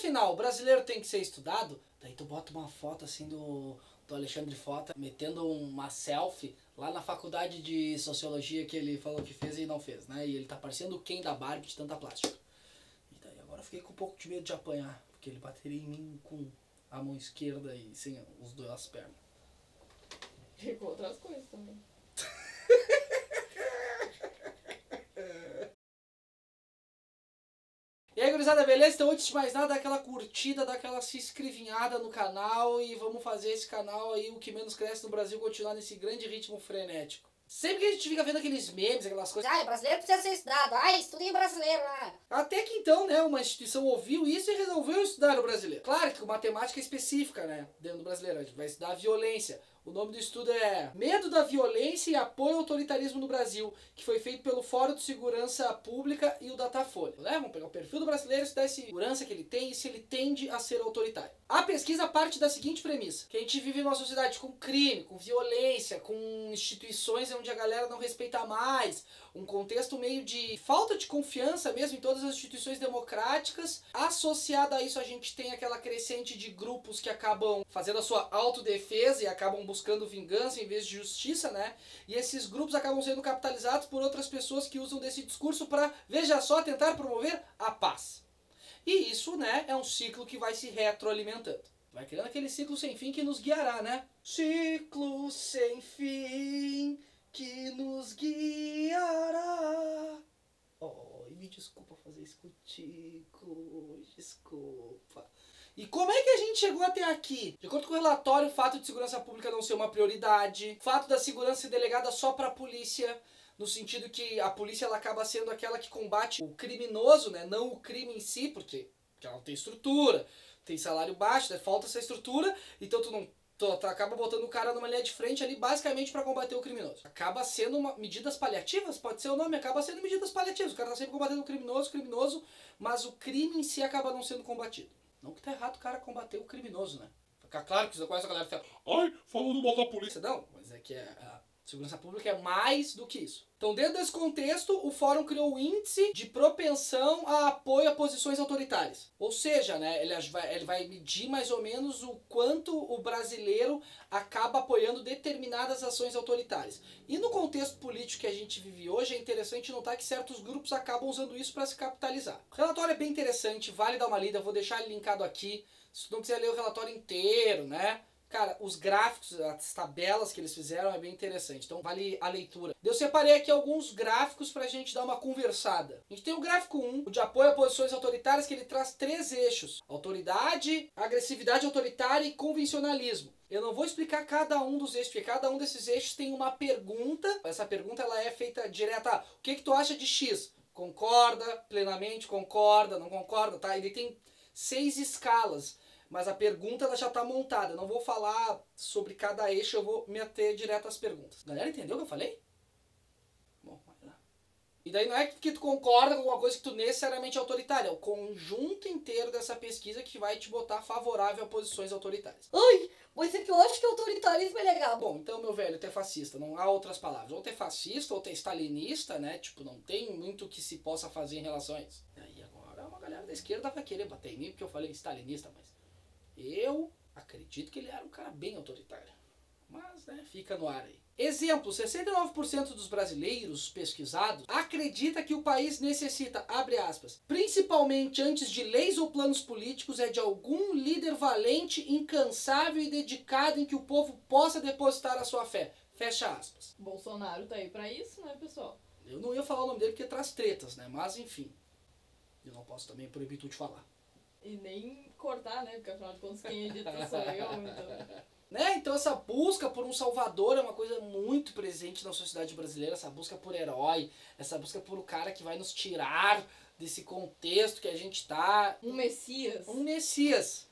final, o brasileiro tem que ser estudado, daí tu bota uma foto assim do Alexandre Frota metendo uma selfie lá na faculdade de sociologia que ele falou que fez e não fez, né? E ele tá parecendo o Ken da Barbie de tanta plástica. E daí agora eu fiquei com um pouco de medo de apanhar, porque ele bateria em mim com a mão esquerda e sem as pernas. E com outras coisas também. E aí, gurizada, beleza? Então, antes de mais nada, dá aquela curtida, dá aquela se inscrevinhada no canal e vamos fazer esse canal aí, o que menos cresce no Brasil, continuar nesse grande ritmo frenético. Sempre que a gente fica vendo aqueles memes, aquelas coisas... Ai, brasileiro precisa ser estudado. Ai, estudem brasileiro lá. Até que então, né, uma instituição ouviu isso e resolveu estudar o brasileiro. Claro que com matemática específica, né, dentro do brasileiro. A gente vai estudar a violência. O nome do estudo é Medo da Violência e Apoio ao Autoritarismo no Brasil, que foi feito pelo Fórum de Segurança Pública e o Datafolha. Né? Vamos pegar o perfil do brasileiro, estudar a segurança que ele tem e se ele tende a ser autoritário. A pesquisa parte da seguinte premissa, que a gente vive numa sociedade com crime, com violência, com instituições onde a galera não respeita mais, um contexto meio de falta de confiança mesmo em todas as instituições democráticas. Associado a isso, a gente tem aquela crescente de grupos que acabam fazendo a sua autodefesa e acabam buscando vingança em vez de justiça, né? E esses grupos acabam sendo capitalizados por outras pessoas que usam desse discurso para, veja só, tentar promover a paz. E isso, né, é um ciclo que vai se retroalimentando. Vai criando aquele ciclo sem fim que nos guiará, né? Ciclo sem fim que nos guiará. Oh, e me desculpa fazer isso contigo, desculpa. E como é que a gente chegou até aqui? De acordo com o relatório, o fato de segurança pública não ser uma prioridade, o fato da segurança ser delegada só para a polícia, no sentido que a polícia ela acaba sendo aquela que combate o criminoso, né? Não o crime em si, porque ela não tem estrutura, tem salário baixo, né? Falta essa estrutura, então tu acaba botando o cara numa linha de frente ali basicamente para combater o criminoso. Acaba sendo medidas paliativas, pode ser o nome, acaba sendo medidas paliativas. O cara tá sempre combatendo o criminoso, mas o crime em si acaba não sendo combatido. Não que tá errado o cara combater o criminoso, né? Fica claro que depois a galera fica... Ai, falando mal da polícia. Não, mas é que a segurança pública é mais do que isso. Então, dentro desse contexto, o Fórum criou o índice de propensão a apoio a posições autoritárias. Ou seja, né, ele vai medir mais ou menos o quanto o brasileiro acaba apoiando determinadas ações autoritárias. E no contexto político que a gente vive hoje, é interessante notar que certos grupos acabam usando isso para se capitalizar. O relatório é bem interessante, vale dar uma lida, eu vou deixar ele linkado aqui. Se tu não quiser ler o relatório inteiro, né? Cara, os gráficos, as tabelas que eles fizeram é bem interessante, então vale a leitura. Eu separei aqui alguns gráficos pra gente dar uma conversada. A gente tem o gráfico 1, o de apoio a posições autoritárias, que ele traz 3 eixos: autoridade, agressividade autoritária e convencionalismo. Eu não vou explicar cada um dos eixos, porque cada um desses eixos tem uma pergunta. Essa pergunta ela é feita direta. O que tu acha de X? Concorda, plenamente, concorda, não concorda, tá? Ele tem 6 escalas. Mas a pergunta ela já está montada. Eu não vou falar sobre cada eixo, eu vou me ater direto às perguntas. Galera, entendeu o que eu falei? Bom, vai lá. E daí não é que tu concorda com alguma coisa que tu necessariamente é autoritária. É o conjunto inteiro dessa pesquisa que vai te botar favorável a posições autoritárias. Ai, mas é que eu acho que autoritarismo é legal. Bom, então, meu velho, tu é fascista. Não há outras palavras. Ou tu é fascista, ou tu é stalinista, né? Tipo, não tem muito que se possa fazer em relação a isso. E aí agora uma galera da esquerda vai querer bater em mim porque eu falei stalinista, mas... eu acredito que ele era um cara bem autoritário. Mas, né, fica no ar aí. Exemplo, 69% dos brasileiros pesquisados acredita que o país necessita, abre aspas, principalmente antes de leis ou planos políticos, é de algum líder valente, incansável e dedicado em que o povo possa depositar a sua fé. Fecha aspas. Bolsonaro tá aí pra isso, né, pessoal? Eu não ia falar o nome dele porque traz tretas, né? Mas, enfim. Eu não posso também proibir tu de falar. E nem cortar, né? Porque afinal de contas quem edita sou eu, então... Né? Então essa busca por um salvador é uma coisa muito presente na sociedade brasileira, essa busca por herói, essa busca por o cara que vai nos tirar desse contexto que a gente tá. Um Messias. Um Messias.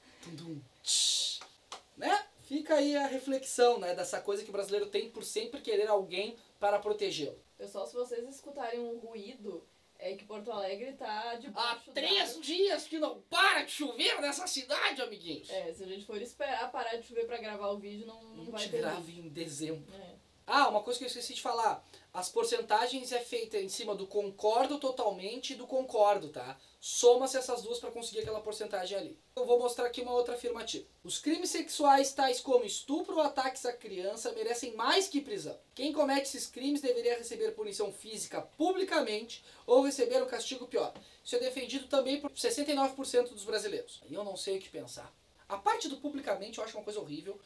Né? Fica aí a reflexão, né, dessa coisa que o brasileiro tem por sempre querer alguém para protegê-lo. Pessoal, se vocês escutarem um ruído, é que Porto Alegre tá Há debaixo 3 dias que não para de chover nessa cidade, amiguinhos. É, se a gente for esperar parar de chover pra gravar o vídeo, não vai ter grava vídeo. em dezembro. É. Ah, uma coisa que eu esqueci de falar. As porcentagens é feita em cima do concordo totalmente e do concordo, tá? Soma-se essas duas para conseguir aquela porcentagem ali. Eu vou mostrar aqui uma outra afirmativa. Os crimes sexuais tais como estupro ou ataques à criança merecem mais que prisão. Quem comete esses crimes deveria receber punição física publicamente ou receber um castigo pior. Isso é defendido também por 69% dos brasileiros. Aí eu não sei o que pensar. A parte do publicamente eu acho uma coisa horrível.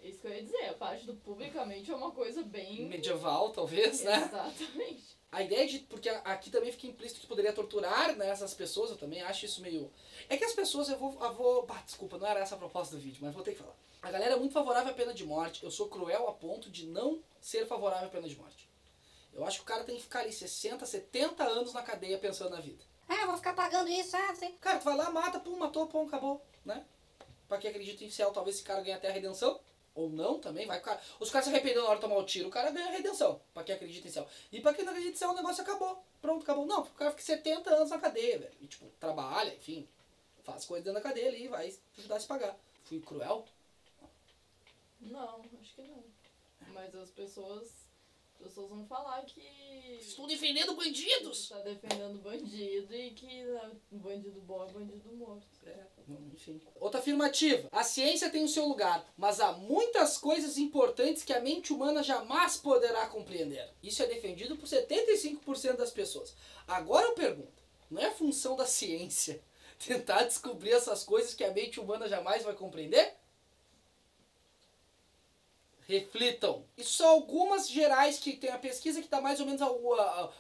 Isso que eu ia dizer. A parte do publicamente é uma coisa bem... medieval, talvez, né? Exatamente. A ideia de... Porque aqui também fica implícito que poderia torturar, né, essas pessoas. Eu também acho isso meio... É que as pessoas, eu vou... Desculpa, não era essa a proposta do vídeo, mas vou ter que falar. A galera é muito favorável à pena de morte. Eu sou cruel a ponto de não ser favorável à pena de morte. Eu acho que o cara tem que ficar ali 60, 70 anos na cadeia pensando na vida. Eu vou ficar pagando isso, você... Cara, tu vai lá, mata, pum, matou, pum, acabou, né? Pra quem acredita em céu, talvez esse cara ganhe até a redenção. Ou não, também, vai. Os caras se arrependendo na hora de tomar o tiro, o cara ganha a redenção. Pra quem acredita em céu. E pra quem não acredita em céu, o negócio acabou. Pronto, acabou. Não, o cara fica 70 anos na cadeia, velho. E, tipo, trabalha, enfim. Faz coisa dentro da cadeia ali, vai ajudar a se pagar. Fui cruel? Não, acho que não. Mas as pessoas vão falar que... Estou defendendo bandidos! Está defendendo bandido e que bandido bom é bandido morto. Enfim. Outra afirmativa. A ciência tem o seu lugar, mas há muitas coisas importantes que a mente humana jamais poderá compreender. Isso é defendido por 75% das pessoas. Agora eu pergunto, não é função da ciência tentar descobrir essas coisas que a mente humana jamais vai compreender? Reflitam. Isso são algumas gerais que tem a pesquisa que dá mais ou menos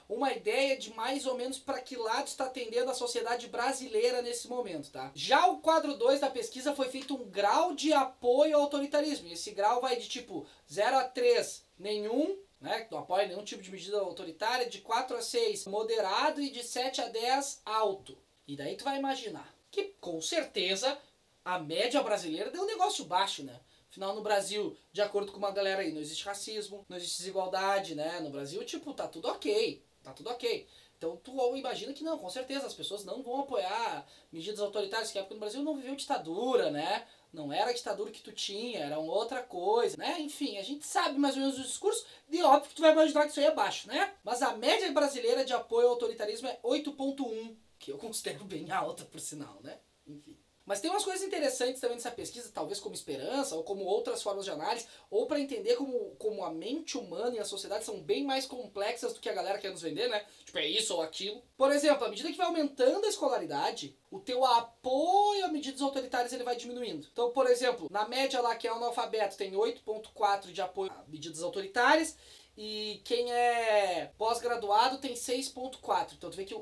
uma ideia de mais ou menos para que lado está tendendo a sociedade brasileira nesse momento, tá? Já o quadro 2 da pesquisa foi feito um grau de apoio ao autoritarismo. E esse grau vai de tipo 0 a 3, nenhum, né? Não apoia nenhum tipo de medida autoritária, de 4 a 6, moderado e de 7 a 10, alto. E daí tu vai imaginar que com certeza a média brasileira deu um negócio baixo, né? Afinal, no Brasil, de acordo com uma galera aí, não existe racismo, não existe desigualdade, né? No Brasil, tipo, tá tudo ok. Tá tudo ok. Então, tu imagina que não, com certeza, as pessoas não vão apoiar medidas autoritárias, que é porque no Brasil não viveu ditadura, né? Não era a ditadura que tu tinha, era uma outra coisa, né? Enfim, a gente sabe mais ou menos o discurso, e óbvio que tu vai imaginar que isso aí é baixo, né? Mas a média brasileira de apoio ao autoritarismo é 8,1, que eu considero bem alta, por sinal, né? Enfim. Mas tem umas coisas interessantes também nessa pesquisa, talvez como esperança, ou como outras formas de análise, ou para entender como a mente humana e a sociedade são bem mais complexas do que a galera quer nos vender, né? Tipo, é isso ou aquilo. Por exemplo, à medida que vai aumentando a escolaridade, o teu apoio a medidas autoritárias ele vai diminuindo. Então, por exemplo, na média lá que é analfabeto tem 8,4 de apoio a medidas autoritárias, e quem é pós-graduado tem 6,4. Então tu vê que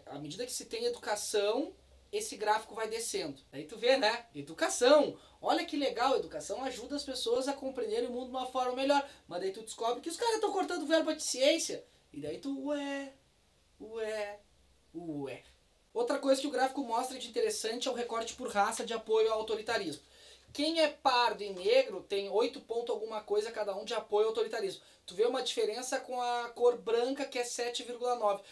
à medida que se tem educação, esse gráfico vai descendo. Aí tu vê, né? Educação. Olha que legal, educação ajuda as pessoas a compreenderem o mundo de uma forma melhor. Mas daí tu descobre que os caras estão cortando verba de ciência. E daí tu, ué. Outra coisa que o gráfico mostra de interessante é o recorte por raça de apoio ao autoritarismo. Quem é pardo e negro tem 8 ponto alguma coisa cada um de apoio ao autoritarismo. Tu vê uma diferença com a cor branca, que é 7,9.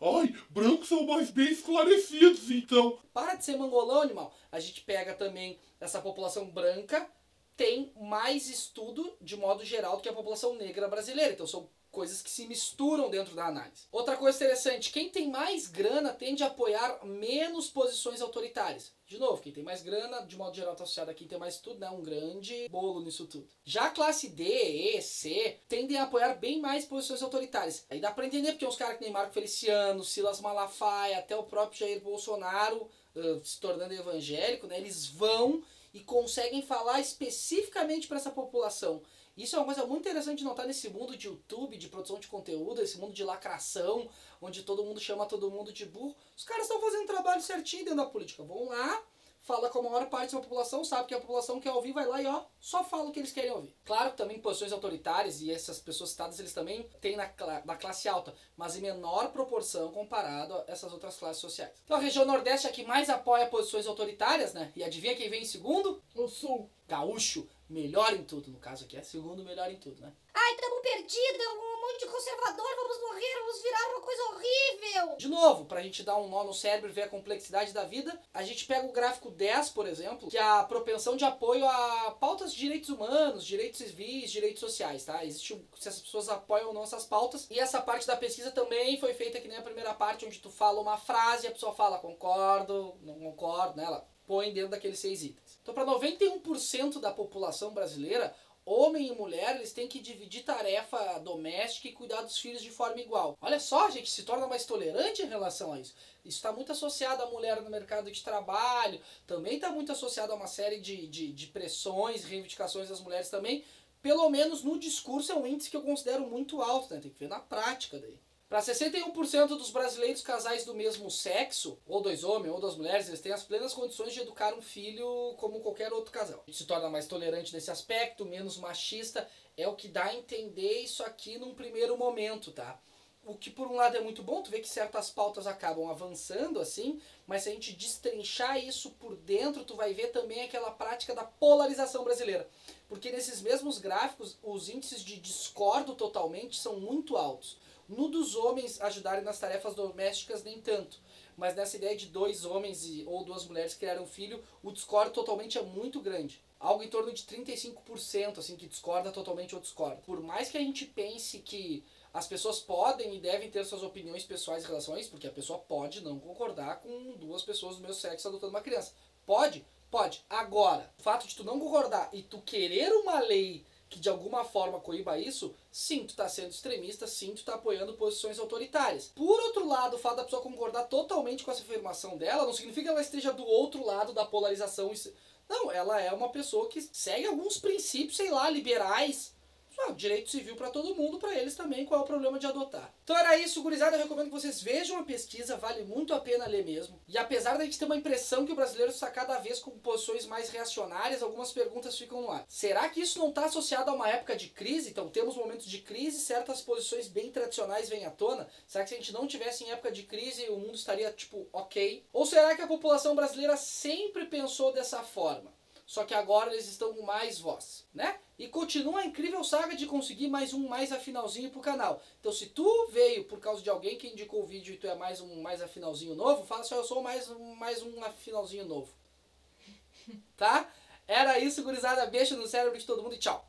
Ai, brancos são mais bem esclarecidos, então. Para de ser mangolão, animal. A gente pega também essa população branca, tem mais estudo, de modo geral, do que a população negra brasileira. Então são coisas que se misturam dentro da análise. Outra coisa interessante, quem tem mais grana tende a apoiar menos posições autoritárias. De novo, quem tem mais grana, de modo geral, está associado a quem tem mais estudo, né? Um grande bolo nisso tudo. Já a classe D, E, C, tendem a apoiar bem mais posições autoritárias. Aí dá pra entender porque uns caras que nem Marco Feliciano, Silas Malafaia, até o próprio Jair Bolsonaro, se tornando evangélico, né? Eles vão e conseguem falar especificamente para essa população. Isso é uma coisa muito interessante de notar nesse mundo de YouTube, de produção de conteúdo, esse mundo de lacração, onde todo mundo chama todo mundo de burro. Os caras estão fazendo um trabalho certinho dentro da política. Vão lá, fala com a maior parte da população, sabe que a população quer ouvir, vai lá e só fala o que eles querem ouvir. Claro que também posições autoritárias, e essas pessoas citadas, eles também têm na classe alta, mas em menor proporção comparado a essas outras classes sociais. Então a região Nordeste é a que mais apoia posições autoritárias, né? E adivinha quem vem em segundo? O Sul. Gaúcho. Melhor em tudo, no caso aqui é segundo melhor em tudo, né? Ai, tamo perdido, monte de conservador, vamos morrer, vamos virar uma coisa horrível. De novo, pra gente dar um nó no cérebro e ver a complexidade da vida, a gente pega o gráfico 10, por exemplo, que é a propensão de apoio a pautas de direitos humanos, direitos civis, direitos sociais, tá? Existe se as pessoas apoiam ou não essas pautas. E essa parte da pesquisa também foi feita que nem a primeira parte, onde tu fala uma frase e a pessoa fala concordo, não concordo, né? Ela põe dentro daqueles 6 itens. Então, para 91% da população brasileira, homem e mulher, eles têm que dividir tarefa doméstica e cuidar dos filhos de forma igual. Olha só, a gente se torna mais tolerante em relação a isso. Isso está muito associado à mulher no mercado de trabalho, também está muito associado a uma série de pressões e reivindicações das mulheres também. Pelo menos no discurso é um índice que eu considero muito alto, né? Tem que ver na prática daí. Para 61% dos brasileiros casais do mesmo sexo, ou 2 homens ou 2 mulheres, eles têm as plenas condições de educar um filho como qualquer outro casal. A gente se torna mais tolerante nesse aspecto, menos machista, é o que dá a entender isso aqui num primeiro momento, tá? O que por um lado é muito bom, tu vê que certas pautas acabam avançando assim, mas se a gente destrinchar isso por dentro, tu vai ver também aquela prática da polarização brasileira. Porque nesses mesmos gráficos, os índices de discordo totalmente são muito altos. No dos homens ajudarem nas tarefas domésticas, nem tanto. Mas nessa ideia de 2 homens ou 2 mulheres criarem um filho, o discórdio totalmente é muito grande. Algo em torno de 35%, assim, que discorda totalmente ou discorda. Por mais que a gente pense que as pessoas podem e devem ter suas opiniões pessoais em relação a isso, porque a pessoa pode não concordar com 2 pessoas do mesmo sexo adotando uma criança. Pode? Pode. Agora, o fato de tu não concordar e tu querer uma lei que de alguma forma coíba isso, sim, tu tá sendo extremista, sim, tu tá apoiando posições autoritárias. Por outro lado, o fato da pessoa concordar totalmente com essa afirmação dela não significa que ela esteja do outro lado da polarização. Não, ela é uma pessoa que segue alguns princípios, sei lá, liberais. Direito civil para todo mundo, para eles também, qual é o problema de adotar. Então era isso, gurizada, eu recomendo que vocês vejam a pesquisa, vale muito a pena ler mesmo. E apesar da gente ter uma impressão que o brasileiro está cada vez com posições mais reacionárias, algumas perguntas ficam no ar. Será que isso não está associado a uma época de crise? Então temos momentos de crise, certas posições bem tradicionais vêm à tona? Será que se a gente não tivesse em época de crise, o mundo estaria tipo ok? Ou será que a população brasileira sempre pensou dessa forma? Só que agora eles estão com mais voz, né? E continua a incrível saga de conseguir mais afinalzinho pro canal. Então se tu veio por causa de alguém que indicou o vídeo e tu é mais afinalzinho novo, fala só, eu sou mais um afinalzinho novo. Tá? Era isso, gurizada. Beijo no cérebro de todo mundo e tchau.